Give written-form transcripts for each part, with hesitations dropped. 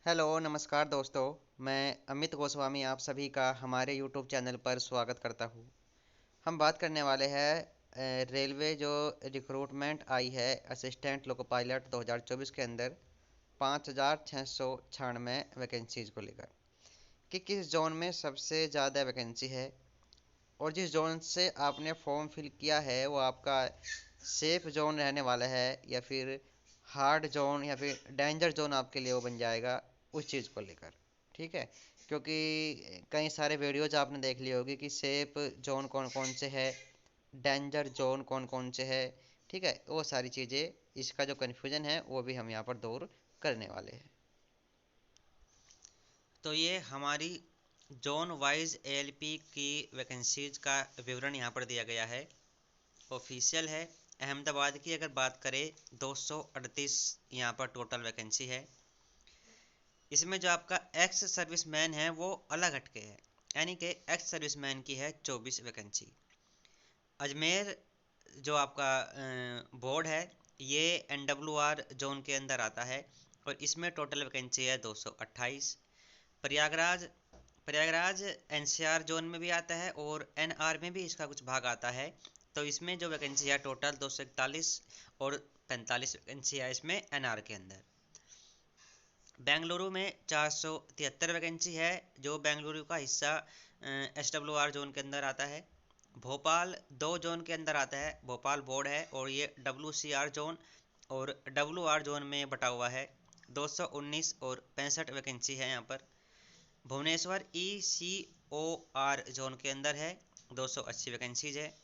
Hello नमस्कार दोस्तों। मैं अमित गोस्वामी आप सभी का हमारे यूट्यूब चैनल पर स्वागत करता हूँ। हम बात करने वाले हैं रेलवे जो रिक्रूटमेंट आई है असिस्टेंट लोको पायलट 2024 के अंदर 5,696 वैकेंसीज को लेकर कि किस जोन में सबसे ज़्यादा वैकेंसी है और जिस जोन से आपने फॉर्म फिल किया है वो आपका सेफ जोन रहने वाला है या फिर हार्ड जोन या फिर डेंजर जोन आपके लिए वो बन जाएगा उस चीज़ को लेकर। ठीक है, क्योंकि कई सारे वीडियोज आपने देख ली होगी कि सेफ जोन कौन कौन से है, डेंजर जोन कौन कौन से है। ठीक है, वो सारी चीज़ें, इसका जो कन्फ्यूजन है वो भी हम यहाँ पर दूर करने वाले हैं। तो ये हमारी जोन वाइज एएलपी की वैकेंसीज का विवरण यहाँ पर दिया गया है, ऑफिशियल है। अहमदाबाद की अगर बात करें 238 यहाँ पर टोटल वैकेंसी है। इसमें जो आपका एक्स सर्विसमैन है वो अलग हटके है, यानी कि एक्स सर्विसमैन की है 24 वैकेंसी। अजमेर जो आपका बोर्ड है ये NWR जोन के अंदर आता है और इसमें टोटल वैकेंसी है 228। प्रयागराज प्रयागराज NCR जोन में भी आता है और NR में भी इसका कुछ भाग आता है। तो इसमें जो वैकेंसी है टोटल 241 और 45 वैकेंसी है इसमें NR के अंदर। बेंगलुरु में 473 वैकेंसी है जो बेंगलुरु का हिस्सा SWR जोन के अंदर आता है। भोपाल दो जोन के अंदर आता है, भोपाल बोर्ड है और ये WCR जोन और WR जोन में बटा हुआ है। 219 और 65 वैकेंसी है यहाँ पर। भुवनेश्वर ECOR जोन के अंदर है, 280 वैकेंसीज है।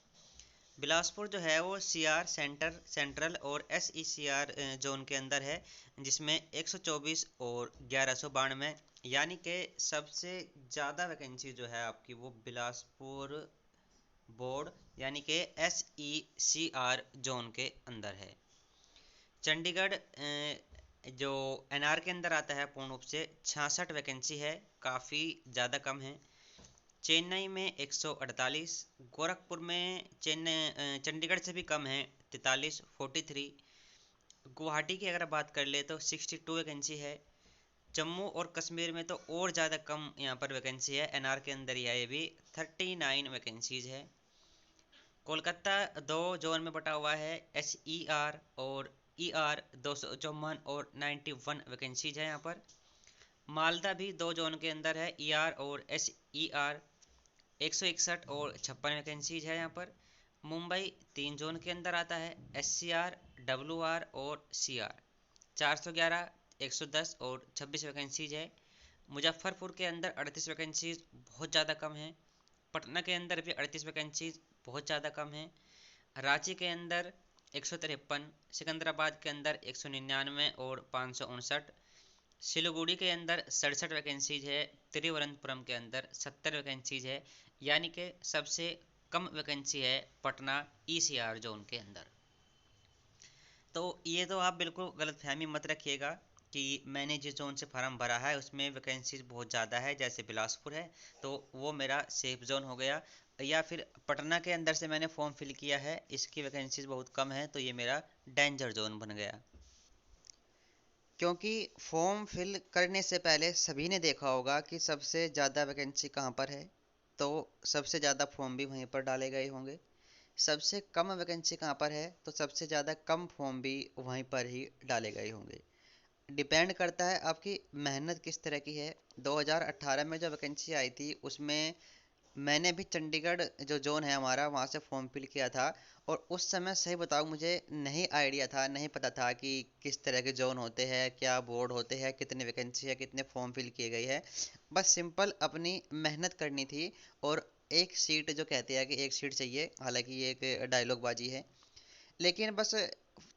बिलासपुर जो है वो सेंट्रल और SECR जोन के अंदर है, जिसमें 124 और 1192, यानी कि सबसे ज़्यादा वैकेंसी जो है आपकी वो बिलासपुर बोर्ड यानी कि SECR जोन के अंदर है। चंडीगढ़ जो NR के अंदर आता है पूर्ण रूप से 66 वैकेंसी है, काफ़ी ज़्यादा कम है। चेन्नई में 148, गोरखपुर में चंडीगढ़ से भी कम है 43। गुवाहाटी की अगर बात कर ले तो 62 वैकेंसी है। जम्मू और कश्मीर में तो और ज़्यादा कम यहाँ पर वैकेंसी है, NR के अंदर ही है ये भी, 39 वैकेंसीज है। कोलकाता दो जोन में बटा हुआ है, SER और ER, 254 और 91 वैकेंसीज है यहाँ पर। मालदा भी दो जोन के अंदर है, ER और SER, 161 और 56 वैकेंसीज है यहाँ पर। मुंबई तीन जोन के अंदर आता है, SCR, WR और CR, 411, 110 और 26 वैकेंसीज है। मुजफ्फरपुर के अंदर 38 वैकेंसीज बहुत ज़्यादा कम है। पटना के अंदर भी 38 वैकेंसीज बहुत ज़्यादा कम है। रांची के अंदर 153, सिकंदराबाद के अंदर 199 और 559, सिलीगुड़ी के अंदर 67 वैकेंसीज है, तिरुवनंतपुरम के अंदर 70 वैकेंसीज है, यानी कि सबसे कम वैकेंसी है पटना ECR जोन के अंदर। तो ये तो आप बिल्कुल गलतफहमी मत रखिएगा कि मैंने जिस जोन से फार्म भरा है उसमें वैकेंसीज बहुत ज़्यादा है, जैसे बिलासपुर है तो वो मेरा सेफ जोन हो गया, या फिर पटना के अंदर से मैंने फॉर्म फिल किया है इसकी वैकेंसीज बहुत कम है तो ये मेरा डेंजर जोन बन गया। क्योंकि फॉर्म फिल करने से पहले सभी ने देखा होगा कि सबसे ज़्यादा वैकेंसी कहाँ पर है, तो सबसे ज़्यादा फॉर्म भी वहीं पर डाले गए होंगे। सबसे कम वैकेंसी कहाँ पर है तो सबसे ज़्यादा कम फॉर्म भी वहीं पर ही डाले गए होंगे। डिपेंड करता है आपकी मेहनत किस तरह की है। 2018 में जो वैकेंसी आई थी उसमें मैंने भी चंडीगढ़ जो जोन है हमारा वहाँ से फॉर्म फिल किया था, और उस समय सही बताऊँ मुझे नहीं आइडिया था, नहीं पता था कि किस तरह के जोन होते हैं, क्या बोर्ड होते हैं, कितनी वैकेंसी है, कितने फॉर्म फिल किए गए हैं। बस सिंपल अपनी मेहनत करनी थी और एक सीट जो कहते हैं कि एक सीट चाहिए, हालांकि ये एक डायलॉग बाजी है, लेकिन बस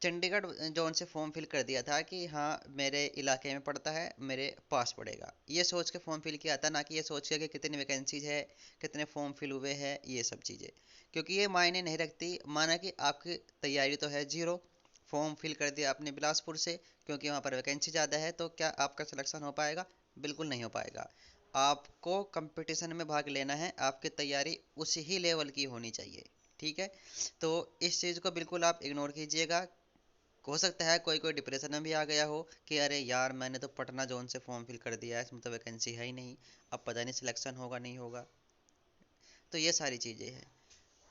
चंडीगढ़ जोन से फॉर्म फिल कर दिया था कि हाँ मेरे इलाके में पड़ता है, मेरे पास पड़ेगा, ये सोच के फॉर्म फिल किया था, ना कि ये सोच के कि कितनी वैकेंसीज है, कितने फॉर्म फिल हुए हैं, ये सब चीज़ें, क्योंकि ये मायने नहीं रखती। माना कि आपकी तैयारी तो है जीरो, फॉर्म फिल कर दिया आपने बिलासपुर से क्योंकि वहाँ पर वैकेंसी ज़्यादा है, तो क्या आपका सिलेक्शन हो पाएगा? बिल्कुल नहीं हो पाएगा। आपको कंपटीशन में भाग लेना है, आपकी तैयारी उसी ही लेवल की होनी चाहिए। ठीक है, तो इस चीज़ को बिल्कुल आप इग्नोर कीजिएगा। हो सकता है कोई कोई डिप्रेशन में भी आ गया हो कि अरे यार मैंने तो पटना जोन से फॉर्म फिल कर दिया है, इसमें तो वैकेंसी है ही नहीं, अब पता नहीं सिलेक्शन होगा नहीं होगा। तो ये सारी चीज़ें हैं।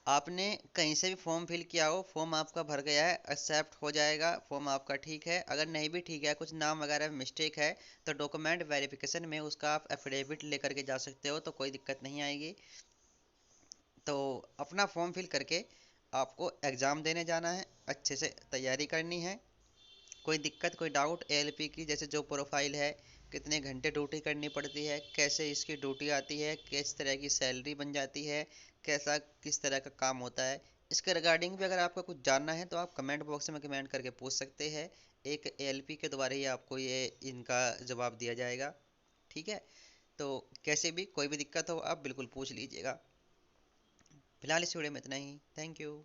आपने कहीं से भी फॉर्म फिल किया हो, फॉर्म आपका भर गया है, एक्सेप्ट हो जाएगा, फॉर्म आपका ठीक है। अगर नहीं भी ठीक है, कुछ नाम वगैरह में मिस्टेक है, तो डॉक्यूमेंट वेरिफिकेशन में उसका आप एफिडेविट लेकर के जा सकते हो, तो कोई दिक्कत नहीं आएगी। तो अपना फॉर्म फिल करके आपको एग्ज़ाम देने जाना है, अच्छे से तैयारी करनी है। कोई दिक्कत कोई डाउट एएलपी की जैसे जो प्रोफाइल है, कितने घंटे ड्यूटी करनी पड़ती है, कैसे इसकी ड्यूटी आती है, किस तरह की सैलरी बन जाती है, कैसा किस तरह का काम होता है, इसके रिगार्डिंग भी अगर आपको कुछ जानना है तो आप कमेंट बॉक्स में कमेंट करके पूछ सकते हैं। एक एएलपी के द्वारा ही आपको ये इनका जवाब दिया जाएगा। ठीक है, तो कैसे भी कोई भी दिक्कत हो आप बिल्कुल पूछ लीजिएगा। फिलहाल इस वीडियो में इतना ही। Thank you.